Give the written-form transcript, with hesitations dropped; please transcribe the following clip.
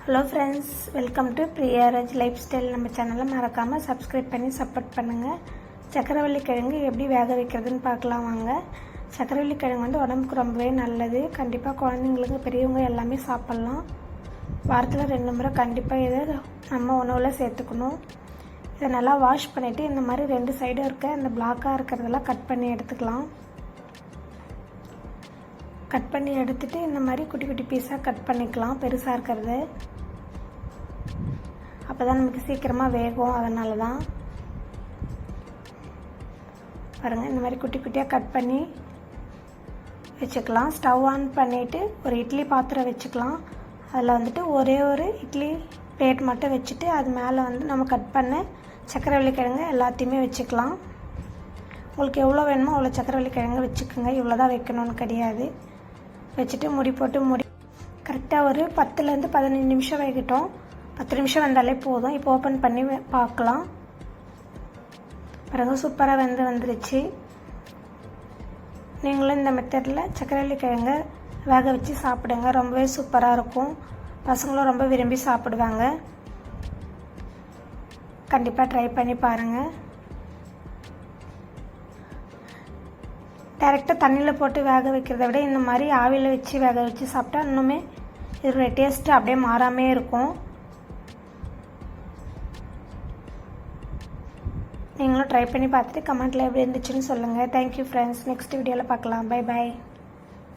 Hello friends, welcome to Priyaraj life style. நம்ம சேனலை மறக்காமல் சப்ஸ்கிரைப் பண்ணி சப்போர்ட் பண்ணுங்கள். சக்கரவள்ளி கிழங்கு எப்படி வேக வைக்கிறதுன்னு பார்க்கலாம் வாங்க. சக்கரவள்ளி கிழங்கு வந்து உடம்புக்கு ரொம்பவே நல்லது. கண்டிப்பாக குழந்தைங்களுக்கு பெரியவங்க எல்லாமே சாப்பிட்லாம். வாரத்தில் 2 முறை கண்டிப்பாக இதை நம்ம உணவில் சேர்த்துக்கணும். இதை நல்லா வாஷ் பண்ணிவிட்டு இந்த மாதிரி 2 சைடும் இருக்க இந்த பிளாக்காக இருக்கிறதெல்லாம் கட் பண்ணி எடுத்துக்கலாம். கட் பண்ணி எடுத்துகிட்டு இந்த மாதிரி குட்டி குட்டி பீஸாக கட் பண்ணிக்கலாம். பெருசாக இருக்கிறது அப்போ தான் நமக்கு சீக்கிரமாக வேகும். அதனால தான் பாருங்கள், இந்த மாதிரி குட்டி குட்டியாக கட் பண்ணி வச்சுக்கலாம். ஸ்டவ் ஆன் பண்ணிவிட்டு ஒரு இட்லி பாத்திரம் வச்சுக்கலாம். அதில் வந்துட்டு ஒரே ஒரு இட்லி பிளேட் மட்டும் வச்சுட்டு அது மேலே வந்து நம்ம கட் பண்ண சக்கரவள்ளி கிழங்கு எல்லாத்தையுமே வச்சுக்கலாம். உங்களுக்கு எவ்வளோ வேணுமோ அவ்வளோ சக்கரவள்ளி கிழங்கு வச்சுக்கோங்க. இவ்வளோ தான் வைக்கணும்னு கிடையாது. வச்சுட்டு மூடி போட்டு கரெக்டாக ஒரு 10லேருந்து 15 நிமிஷம் வேகட்டும். 10 நிமிஷம் வந்தாலே போதும். இப்போ ஓப்பன் பண்ணி பார்க்கலாம். பிறகு சூப்பராக வந்துருச்சு. நீங்களும் இந்த மெத்தடில் சக்கரவள்ளி கிழங்க வேக வச்சு சாப்பிடுங்க. ரொம்பவே சூப்பராக இருக்கும். பசங்களும் ரொம்ப விரும்பி சாப்பிடுவாங்க. கண்டிப்பாக ட்ரை பண்ணி பாருங்கள். டைரெக்டாக தண்ணியில் போட்டு வேக வைக்கிறத விட இந்த மாதிரி ஆவியில் வச்சு வேக வச்சு சாப்பிட்டா இன்னுமே இதோடைய டேஸ்ட்டு அப்படியே மாறாமே இருக்கும். நீங்களும் ட்ரை பண்ணி பார்த்துட்டு கமெண்ட்டில் எப்படி இருந்துச்சுன்னு சொல்லுங்கள். Thank you friends. நெக்ஸ்ட் வீடியோவில் பார்க்கலாம். Bye bye.